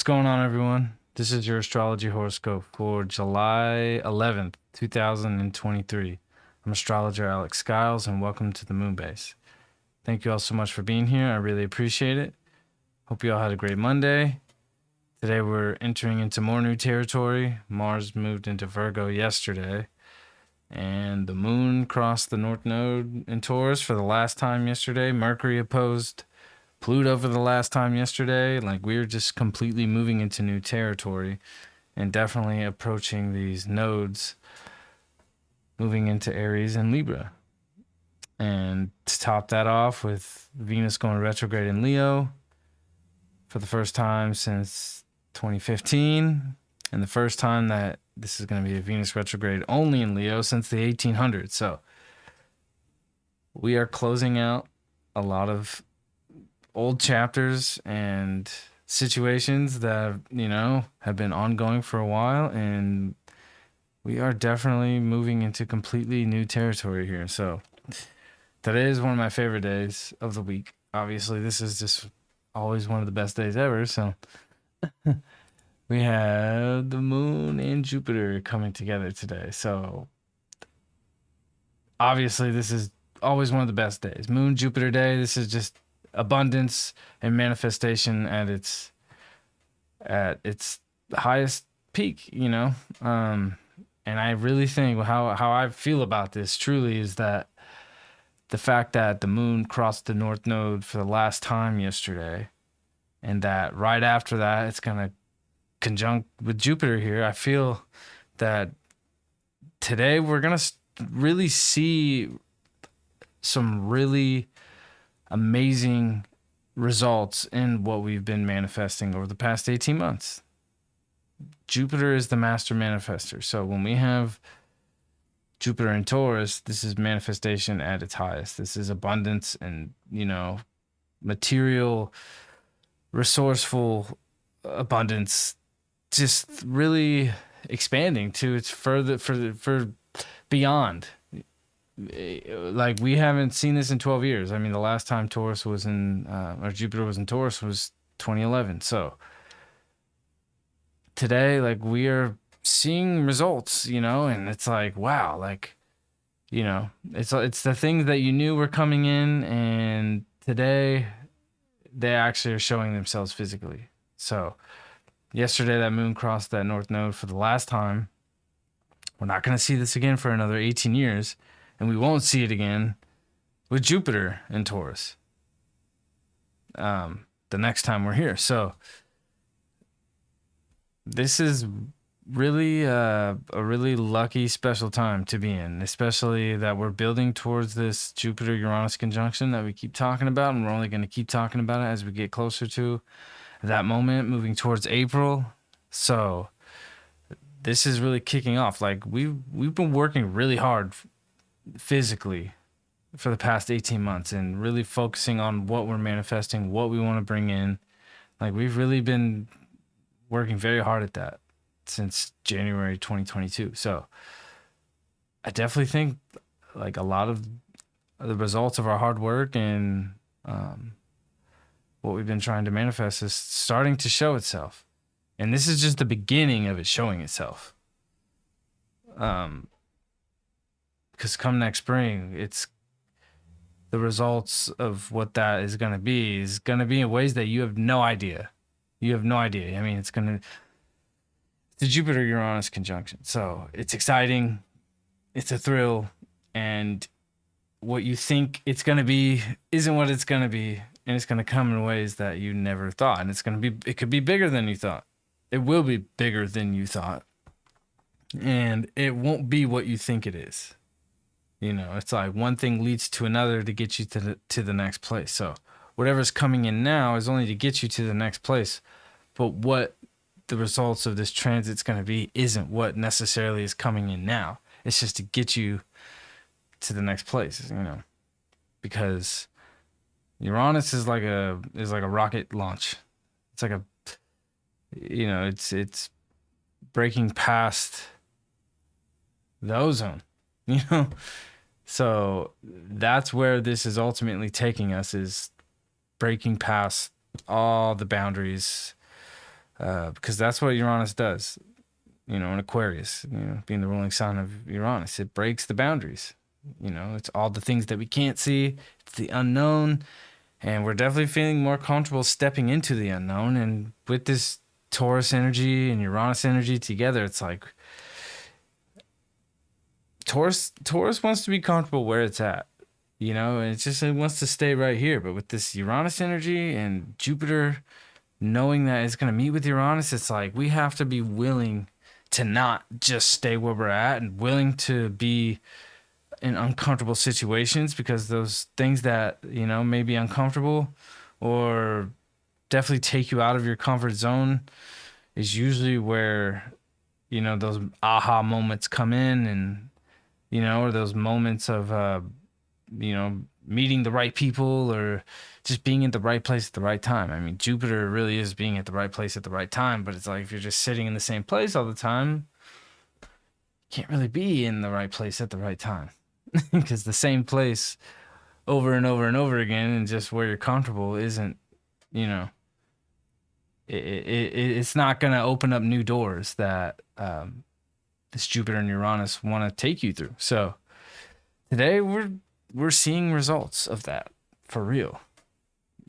What's going on, everyone? This is your astrology horoscope for July 11th, 2023. I'm astrologer Alex Skiles, and welcome to the Moon Base. Thank you all so much for being here. I really appreciate it. Hope you all had a great Monday. Today we're entering into more new territory. Mars moved into Virgo yesterday, and the Moon crossed the North Node in Taurus for the last time yesterday. Mercury opposed Pluto for the last time yesterday. Like, we're just completely moving into new territory and definitely approaching these nodes, moving into Aries and Libra. And to top that off with Venus going retrograde in Leo for the first time since 2015, and the first time that this is going to be a Venus retrograde only in Leo since the 1800s. So we are closing out a lot of old chapters and situations that, have been ongoing for a while, and we are definitely moving into completely new territory here. So today is one of my favorite days of the week. Obviously, this is just always one of the best days ever. So we have the Moon and Jupiter coming together today. So obviously, this is always one of the best days. Moon Jupiter day. This is just abundance and manifestation at its highest peak, and I really think how I feel about this truly is that the fact that the Moon crossed the North Node for the last time yesterday, and that right after that it's gonna conjunct with Jupiter here. I feel that today we're gonna really see some really amazing results in what we've been manifesting over the past 18 months. Jupiter is the master manifester. So when we have Jupiter in Taurus, this is manifestation at its highest. This is abundance and, material, resourceful abundance, just really expanding to its further for beyond. Like, we haven't seen this in 12 years. I mean, the last time Taurus was in, or Jupiter was in Taurus was 2011. So today, like, we are seeing results, and it's like, wow, like, it's the things that you knew were coming in, and today they actually are showing themselves physically. So yesterday that Moon crossed that North Node for the last time. We're not going to see this again for another 18 years. And we won't see it again with Jupiter in Taurus the next time we're here. So this is really a really lucky, special time to be in, especially that we're building towards this Jupiter-Uranus conjunction that we keep talking about, and we're only going to keep talking about it as we get closer to that moment, moving towards April. So this is really kicking off. Like, we've been working really hard physically for the past 18 months and really focusing on what we're manifesting, what we want to bring in. Like, we've really been working very hard at that since January 2022. So I definitely think, like, a lot of the results of our hard work and what we've been trying to manifest is starting to show itself. And this is just the beginning of it showing itself. Because come next spring, it's the results of what that is going to be in ways that you have no idea. You have no idea. I mean, it's the Jupiter-Uranus conjunction. So it's exciting. It's a thrill. And what you think it's going to be isn't what it's going to be. And it's going to come in ways that you never thought. And it could be bigger than you thought. It will be bigger than you thought. And it won't be what you think it is. It's like one thing leads to another to get you to the next place. So whatever's coming in now is only to get you to the next place. But what the results of this transit's going to be isn't what necessarily is coming in now. It's just to get you to the next place, because Uranus is like a rocket launch. It's like it's breaking past the ozone, So that's where this is ultimately taking us, is breaking past all the boundaries because that's what Uranus does. In Aquarius, being the ruling sign of Uranus, it breaks the boundaries. It's all the things that we can't see. It's the unknown, and we're definitely feeling more comfortable stepping into the unknown. And with this Taurus energy and Uranus energy together, it's like Taurus wants to be comfortable where it's at. It wants to stay right here. But with this Uranus energy and Jupiter knowing that it's going to meet with Uranus, it's like we have to be willing to not just stay where we're at and willing to be in uncomfortable situations, because those things that, may be uncomfortable or definitely take you out of your comfort zone is usually where, those aha moments come in, and, or those moments of, meeting the right people or just being at the right place at the right time. I mean, Jupiter really is being at the right place at the right time, but it's like if you're just sitting in the same place all the time, you can't really be in the right place at the right time because the same place over and over and over again and just where you're comfortable isn't, it's not going to open up new doors that this Jupiter and Uranus want to take you through. So today we're seeing results of that for real.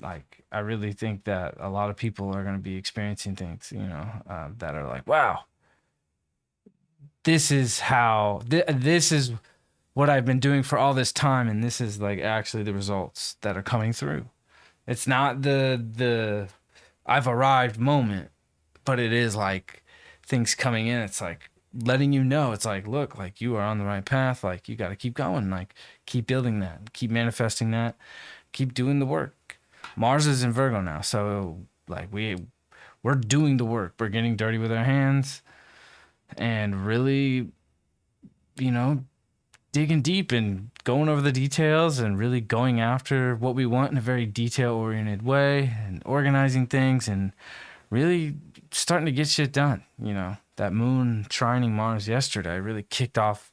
Like, I really think that a lot of people are going to be experiencing things, that are like, wow, this is how, this is what I've been doing for all this time. And this is like actually the results that are coming through. It's not the I've arrived moment, but it is like things coming in. It's like letting you know, it's like, look, like you are on the right path. Like you got to keep going, like keep building that, keep manifesting that, keep doing the work. Mars is in Virgo now, so like we're doing the work. We're getting dirty with our hands and really, digging deep and going over the details and really going after what we want in a very detail-oriented way and organizing things and really starting to get shit done. That moon trining Mars yesterday really kicked off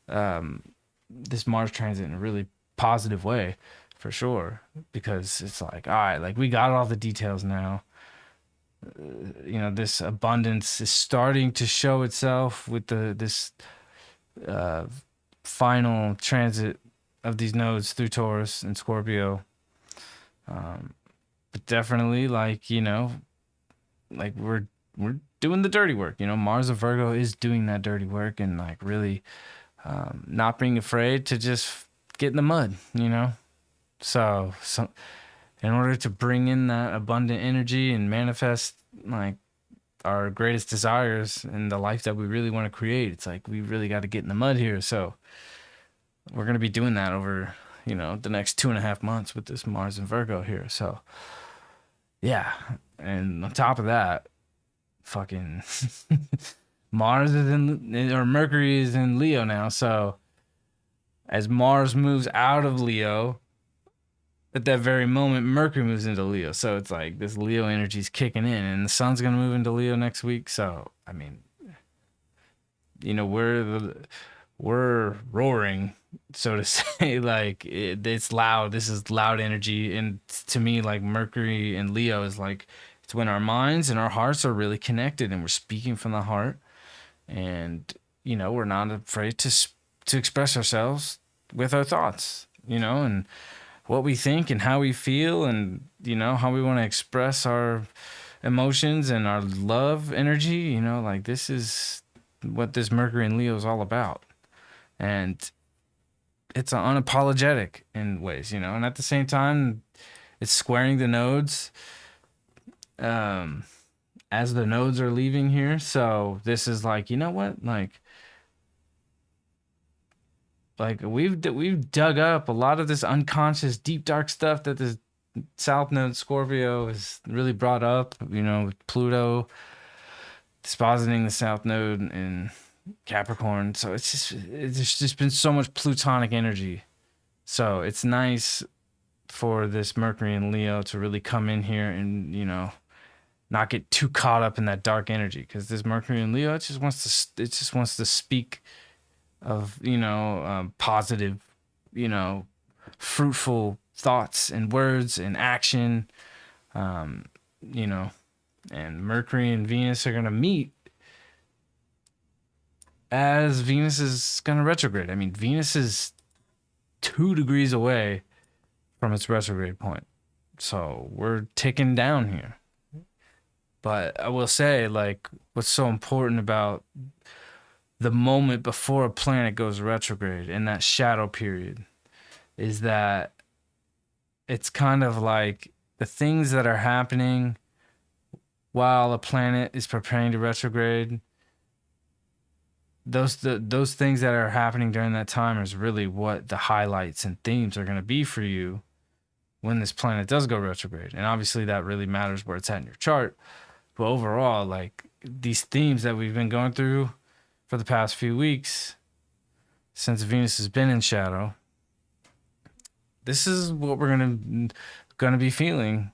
this Mars transit in a really positive way. For sure, because it's like, all right, like we got all the details now. This abundance is starting to show itself with this final transit of these nodes through Taurus and Scorpio. But definitely, like like we're doing the dirty work. Mars of Virgo is doing that dirty work, and like really not being afraid to just get in the mud. So in order to bring in that abundant energy and manifest like our greatest desires and the life that we really want to create, it's like we really got to get in the mud here. So we're going to be doing that over, the next 2.5 months with this Mars and Virgo here. So yeah. And on top of that, fucking Mars is or Mercury is in Leo now. So as Mars moves out of Leo, at that very moment, Mercury moves into Leo. So it's like this Leo energy is kicking in, and the sun's going to move into Leo next week. So, I mean, we're roaring, so to say. Like, it's loud. This is loud energy. And to me, like, Mercury and Leo is like, it's when our minds and our hearts are really connected and we're speaking from the heart. And, we're not afraid to express ourselves with our thoughts, and what we think and how we feel, and how we want to express our emotions and our love energy. Like this is what this Mercury and Leo is all about, and it's unapologetic in ways, and at the same time it's squaring the nodes as the nodes are leaving here. So this is like, what, like we've dug up a lot of this unconscious, deep, dark stuff that the South Node Scorpio has really brought up. With Pluto dispositing the South Node in Capricorn, so it's just been so much Plutonic energy. So it's nice for this Mercury and Leo to really come in here and not get too caught up in that dark energy, because this Mercury and Leo, it just wants to speak of positive, fruitful thoughts and words and action, And Mercury and Venus are going to meet as Venus is going to retrograde. I mean, Venus is 2 degrees away from its retrograde point. So we're ticking down here. But I will say, like, what's so important about the moment before a planet goes retrograde in that shadow period is that it's kind of like the things that are happening while a planet is preparing to retrograde. Those things that are happening during that time is really what the highlights and themes are going to be for you when this planet does go retrograde. And obviously that really matters where it's at in your chart. But overall, like, these themes that we've been going through for the past few weeks since Venus has been in shadow, this is what we're gonna be feeling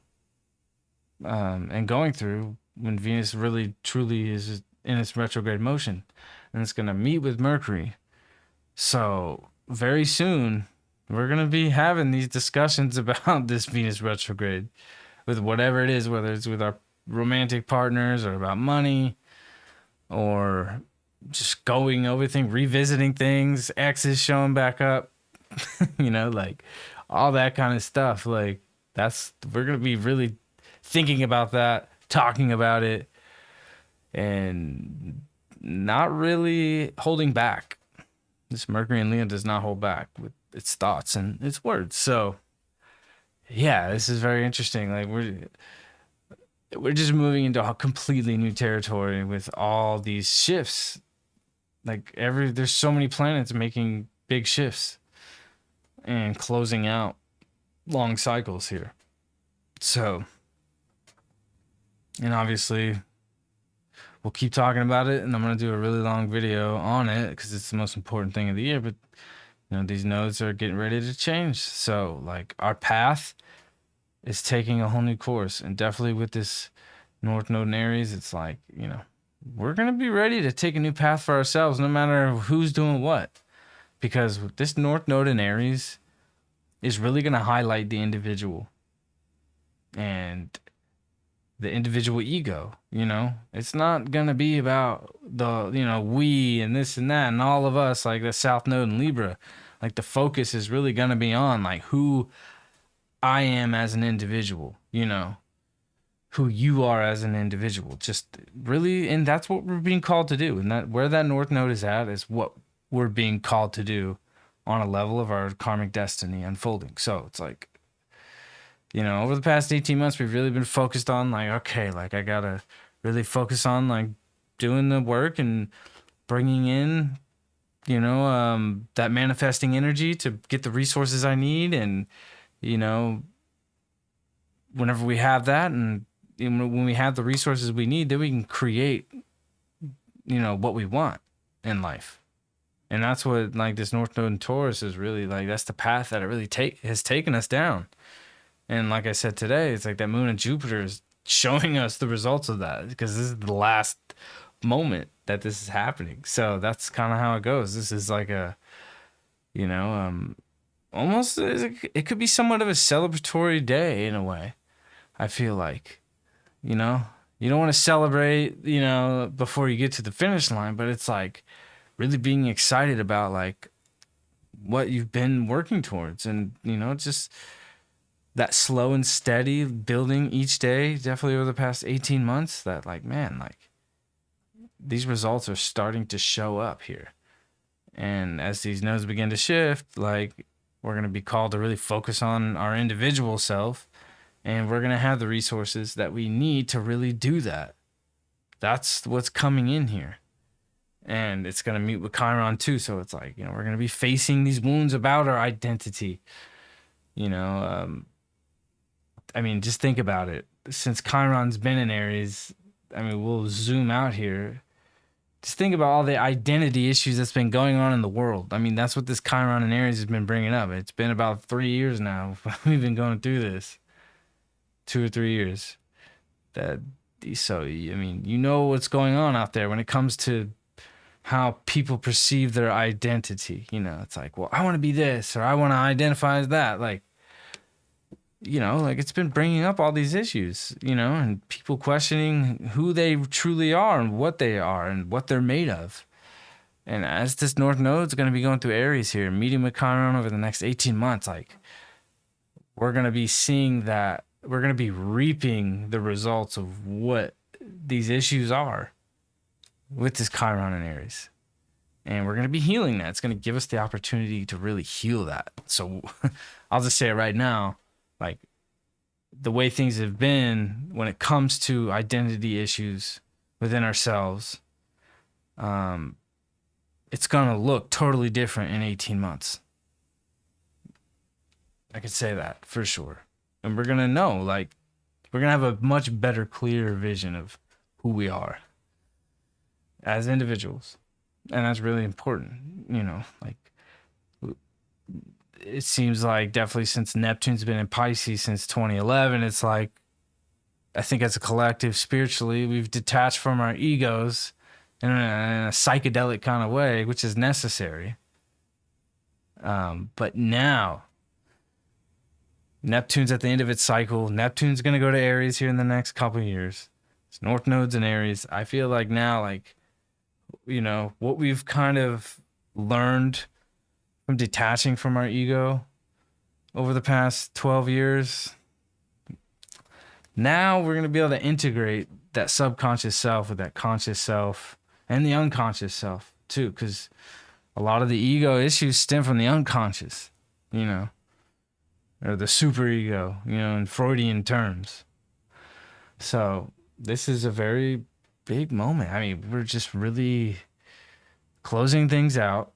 and going through when Venus really truly is in its retrograde motion, and it's gonna meet with Mercury. So very soon we're gonna be having these discussions about this Venus retrograde with whatever it is, whether it's with our romantic partners or about money or just going over things, revisiting things, exes showing back up, like all that kind of stuff. Like, we're going to be really thinking about that, talking about it, and not really holding back. This Mercury in Leo does not hold back with its thoughts and its words. So yeah, this is very interesting. Like, we're just moving into a completely new territory with all these shifts. Like, there's so many planets making big shifts and closing out long cycles here. So, and obviously we'll keep talking about it, and I'm going to do a really long video on it because it's the most important thing of the year. But these nodes are getting ready to change. So, like, our path is taking a whole new course, and definitely with this North Node in Aries, it's like, we're going to be ready to take a new path for ourselves, no matter who's doing what, because this North Node in Aries is really going to highlight the individual and the individual ego. It's not going to be about the, we and this and that and all of us, like the South Node in Libra. Like, the focus is really going to be on, like, who I am as an individual, who you are as an individual, just really. And that's what we're being called to do. And that where that North Node is at is what we're being called to do on a level of our karmic destiny unfolding. So it's like, over the past 18 months, we've really been focused on, like, okay, like, I got to really focus on, like, doing the work and bringing in, that manifesting energy to get the resources I need. And, whenever we have that, and when we have the resources we need, then we can create, what we want in life. And that's what, like, this North Node in Taurus is really, like, that's the path that it really has taken us down. And like I said today, it's like that moon and Jupiter is showing us the results of that, because this is the last moment that this is happening. So that's kind of how it goes. This is like a, almost, it could be somewhat of a celebratory day in a way. I feel like, you don't want to celebrate, before you get to the finish line, but it's like really being excited about, like, what you've been working towards, and, just that slow and steady building each day, definitely over the past 18 months, that, like, man, like, these results are starting to show up here. And as these nodes begin to shift, like, we're going to be called to really focus on our individual self, and we're going to have the resources that we need to really do that. That's what's coming in here. And it's going to meet with Chiron too. So it's like, we're going to be facing these wounds about our identity. Just think about it. Since Chiron's been in Aries, we'll zoom out here. Just think about all the identity issues that's been going on in the world. That's what this Chiron in Aries has been bringing up. It's been about 3 years now. We've been going through this. 2 or 3 years. So, what's going on out there when it comes to how people perceive their identity. It's like, well, I want to be this, or I want to identify as that. Like, like it's been bringing up all these issues, and people questioning who they truly are and what they're made of. And as this North Node's going to be going through Aries here, meeting with Chiron over the next 18 months, like we're going to be seeing that, we're going to be reaping the results of what these issues are with this Chiron in Aries. And we're going to be healing that. It's going to give us the opportunity to really heal that. So I'll just say it right now, like the way things have been when it comes to identity issues within ourselves, it's going to look totally different in 18 months. I could say that for sure. And we're going to know, like, we're going to have a much better, clearer vision of who we are as individuals. And that's really important, like it seems like definitely since Neptune's been in Pisces since 2011, it's like, I think as a collective spiritually, we've detached from our egos in a psychedelic kind of way, which is necessary. But now Neptune's at the end of its cycle. Neptune's going to go to Aries here in the next couple of years. It's North Node's in Aries. I feel like now, like, what we've kind of learned from detaching from our ego over the past 12 years, now we're going to be able to integrate that subconscious self with that conscious self and the unconscious self too, because a lot of the ego issues stem from the unconscious, or the superego, in Freudian terms. So this is a very big moment. I mean, we're just really closing things out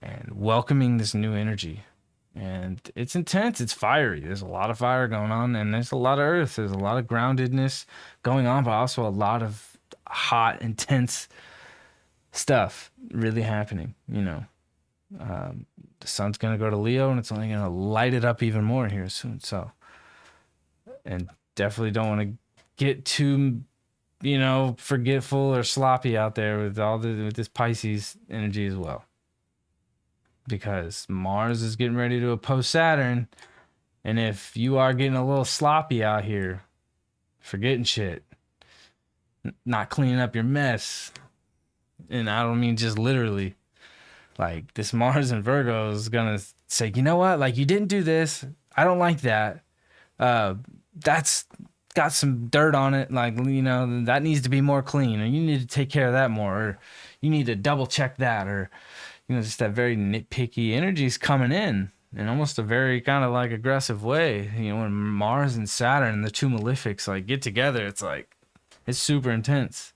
and welcoming this new energy. And it's intense. It's fiery. There's a lot of fire going on, and there's a lot of earth. There's a lot of groundedness going on, but also a lot of hot, intense stuff really happening. The sun's going to go to Leo, and it's only going to light it up even more here soon. So, and definitely don't want to get too forgetful or sloppy out there with with this Pisces energy as well. Because Mars is getting ready to oppose Saturn. And if you are getting a little sloppy out here, forgetting shit, not cleaning up your mess, and I don't mean just literally, like this Mars in Virgo is going to say, you know what? Like, you didn't do this. I don't like that. That's got some dirt on it, like, that needs to be more clean, or you need to take care of that more, or you need to double check that, or just that very nitpicky energy is coming in almost a very kind of like aggressive way. When Mars and Saturn, the two malefics, like get together, it's like it's super intense.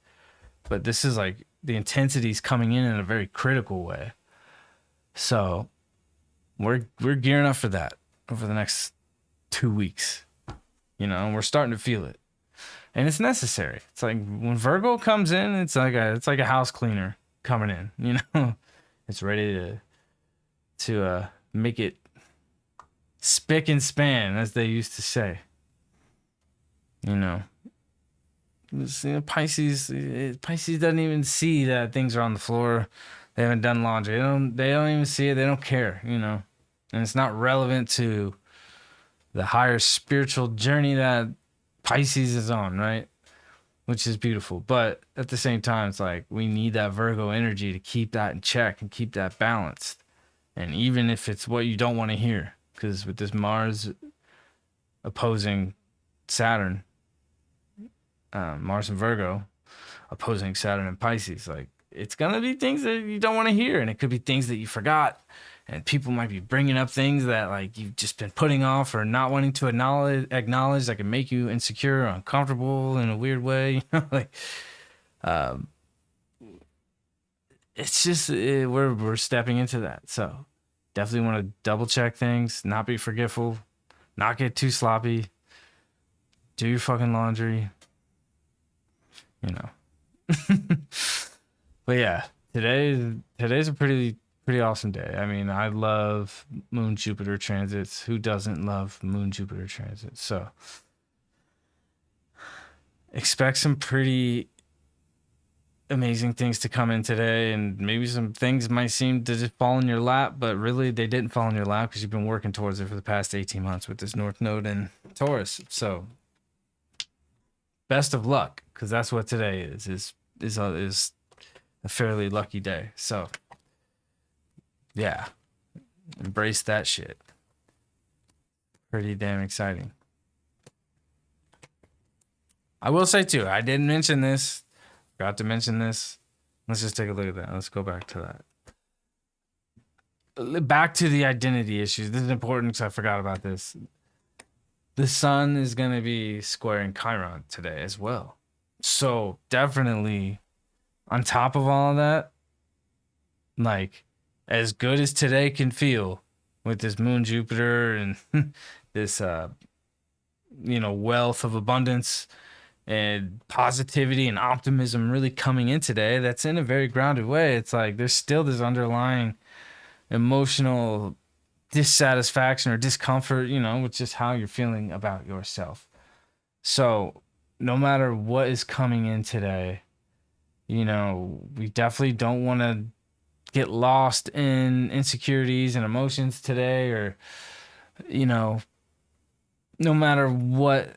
But this is like the intensity is coming in a very critical way. So we're gearing up for that over the next 2 weeks. And we're starting to feel it, and it's necessary. It's like when Virgo comes in, it's like a house cleaner coming in. It's ready to make it spick and span, as they used to say. Pisces doesn't even see that things are on the floor. They haven't done laundry. They don't even see it. They don't care. And it's not relevant to the higher spiritual journey that Pisces is on, right? Which is beautiful. But at the same time, it's like we need that Virgo energy to keep that in check and keep that balanced. And even if it's what you don't want to hear, because with this Mars opposing Saturn, Mars and Virgo opposing Saturn and Pisces, like it's going to be things that you don't want to hear. And it could be things that you forgot. And people might be bringing up things that like you've just been putting off or not wanting to acknowledge that can make you insecure or uncomfortable in a weird way. It's just we're stepping into that. So definitely want to double check things, not be forgetful, not get too sloppy, do your fucking laundry, But yeah, today's a pretty awesome day. I mean, I love Moon Jupiter transits. Who doesn't love Moon Jupiter transits? So expect some pretty amazing things to come in today, and maybe some things might seem to just fall in your lap, but really they didn't fall in your lap because you've been working towards it for the past 18 months with this North Node in Taurus. So best of luck, because that's what today is a fairly lucky day. So yeah, embrace that shit. Pretty damn exciting. I will say too, I didn't mention this. Forgot to mention this. Let's just take a look at that. Let's go back to that. Back to the identity issues. This is important because I forgot about this. The sun is going to be squaring Chiron today as well. So definitely on top of all of that, like as good as today can feel with this moon Jupiter and this wealth of abundance and positivity and optimism really coming in today, that's in a very grounded way. It's like there's still this underlying emotional dissatisfaction or discomfort, with just how you're feeling about yourself. So no matter what is coming in today, we definitely don't want to get lost in insecurities and emotions today, or, no matter what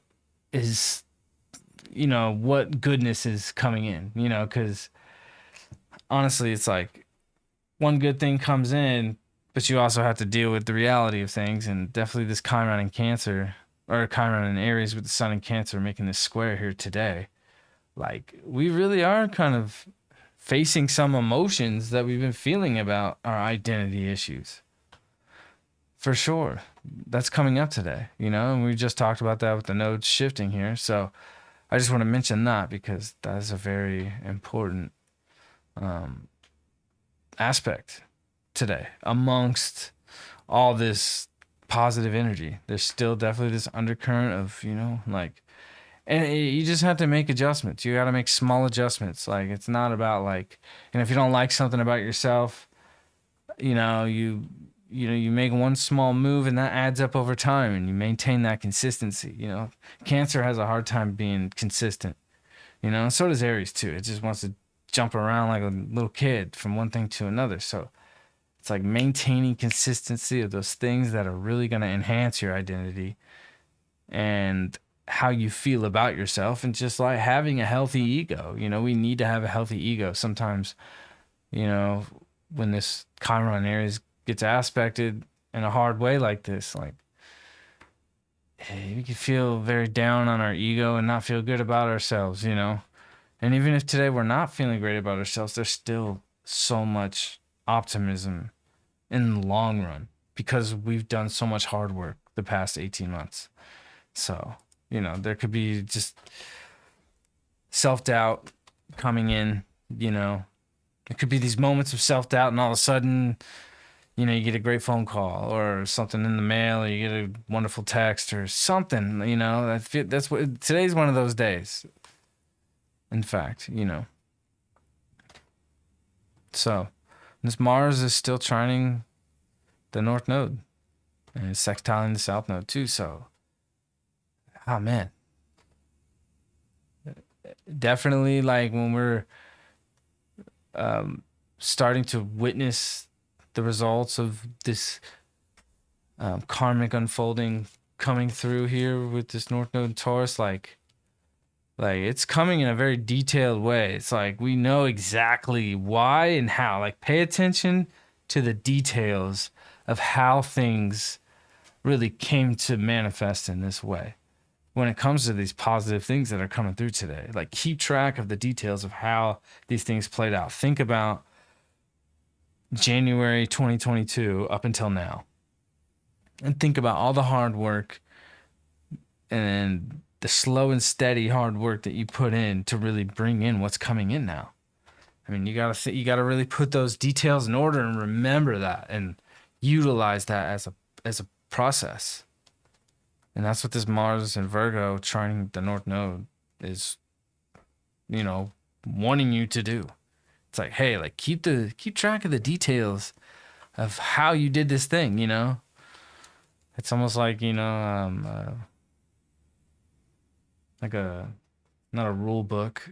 is, what goodness is coming in, because honestly, it's like one good thing comes in, but you also have to deal with the reality of things. And definitely this Chiron in Cancer, or Chiron in Aries with the Sun in Cancer making this square here today. Like, we really are kind of facing some emotions that we've been feeling about our identity issues. For sure. That's coming up today, and we just talked about that with the nodes shifting here. So I just want to mention that because that is a very important aspect today amongst all this positive energy. There's still definitely this undercurrent of, and you just have to make adjustments. You got to make small adjustments. Like, it's not about like, if you don't like something about yourself, you make one small move and that adds up over time, and you maintain that consistency. Cancer has a hard time being consistent, so does Aries too. It just wants to jump around like a little kid from one thing to another. So it's like maintaining consistency of those things that are really going to enhance your identity and how you feel about yourself, and just like having a healthy ego. We need to have a healthy ego. Sometimes, when this Chiron Aries gets aspected in a hard way like this, like, we can feel very down on our ego and not feel good about ourselves, And even if today we're not feeling great about ourselves, there's still so much optimism in the long run because we've done so much hard work the past 18 months. So, there could be just self-doubt coming in, It could be these moments of self-doubt, and all of a sudden, you get a great phone call or something in the mail, or you get a wonderful text or something, that's what today's one of those days. In fact, So, this Mars is still trining the North Node, and it's sextiling the South Node too. So, oh man, definitely like when we're starting to witness the results of this karmic unfolding coming through here with this North Node in Taurus, like it's coming in a very detailed way. It's like we know exactly why and how. Like, pay attention to the details of how things really came to manifest in this way when it comes to these positive things that are coming through today. Like, keep track of the details of how these things played out. Think about January 2022 up until now, and think about all the hard work and the slow and steady hard work that you put in to really bring in what's coming in now. I mean, you gotta really put those details in order and remember that and utilize that as a process. And that's what this Mars and Virgo trining the North Node is, wanting you to do. It's like, hey, like keep track of the details of how you did this thing. It's almost like like not a rule book,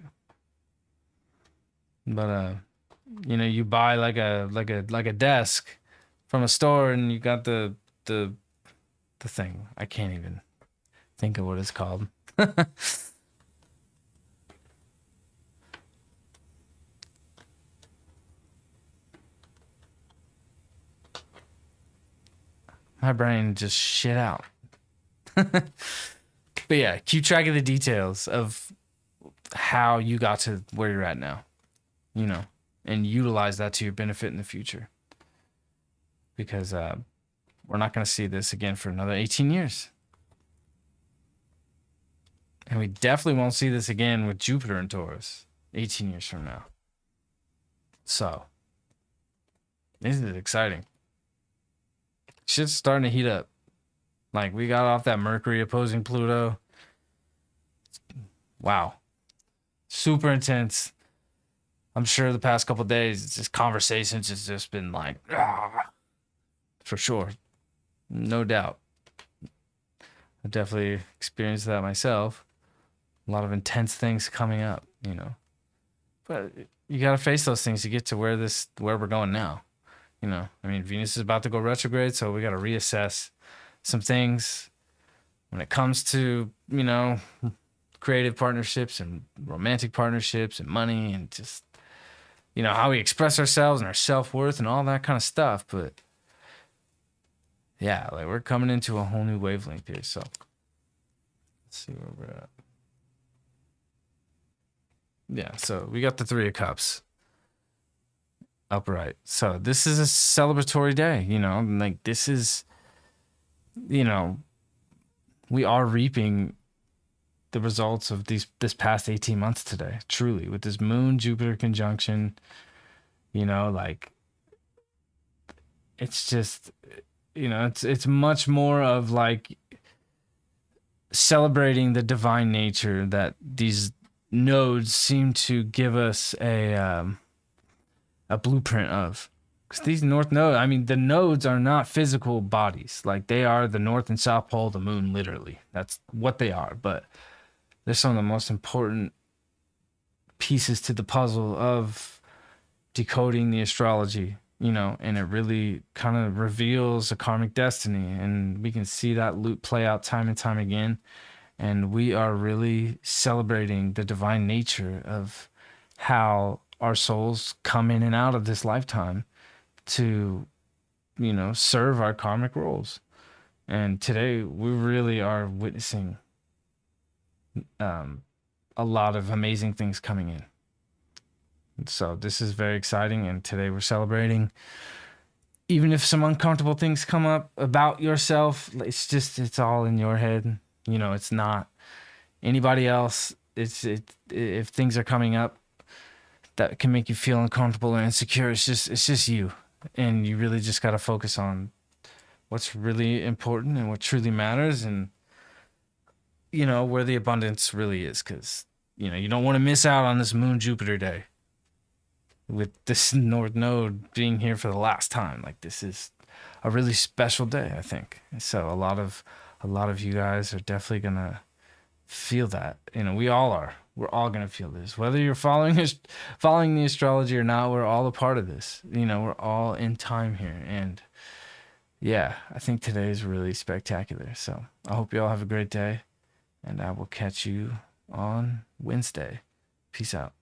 But you buy like a desk from a store, and you got the the thing. I can't even think of what it's called. My brain just shit out. But yeah, keep track of the details of how you got to where you're at now, and utilize that to your benefit in the future. Because we're not going to see this again for another 18 years. And we definitely won't see this again with Jupiter in Taurus 18 years from now. So, this is exciting. Shit's starting to heat up. Like, we got off that Mercury opposing Pluto. Wow. Super intense. I'm sure the past couple of days, it's just conversations has just been like, for sure. No doubt. I've definitely experienced that myself. A lot of intense things coming up, But you got to face those things to get to where we're going now. I mean, Venus is about to go retrograde, so we got to reassess some things when it comes to, creative partnerships and romantic partnerships and money and just, how we express ourselves and our self-worth and all that kind of stuff. But yeah, like we're coming into a whole new wavelength here. So let's see where we're at. Yeah, so we got the Three of Cups upright. So this is a celebratory day, like this is, we are reaping the results of this past 18 months today, truly, with this Moon Jupiter conjunction, like it's just, it's much more of like celebrating the divine nature that these nodes seem to give us a blueprint of. Because these north nodes, I mean, the nodes are not physical bodies. Like they are the north and south pole of the moon, literally. That's what they are. But they're some of the most important pieces to the puzzle of decoding the astrology, and it really kind of reveals a karmic destiny. And we can see that loop play out time and time again. And we are really celebrating the divine nature of how our souls come in and out of this lifetime to, serve our karmic roles. And today we really are witnessing a lot of amazing things coming in. So this is very exciting. And today we're celebrating, even if some uncomfortable things come up about yourself, it's all in your head. It's not anybody else. If things are coming up that can make you feel uncomfortable or insecure, it's just you. And you really just got to focus on what's really important and what truly matters, and where the abundance really is, because you don't want to miss out on this Moon Jupiter day with this North Node being here for the last time. Like this is a really special day, I think. So a lot of you guys are definitely gonna feel that. We all are. We're all gonna feel this, whether you're following the astrology or not. We're all a part of this. We're all in time here, and yeah, I think today is really spectacular. So I hope you all have a great day, and I will catch you on Wednesday. Peace out.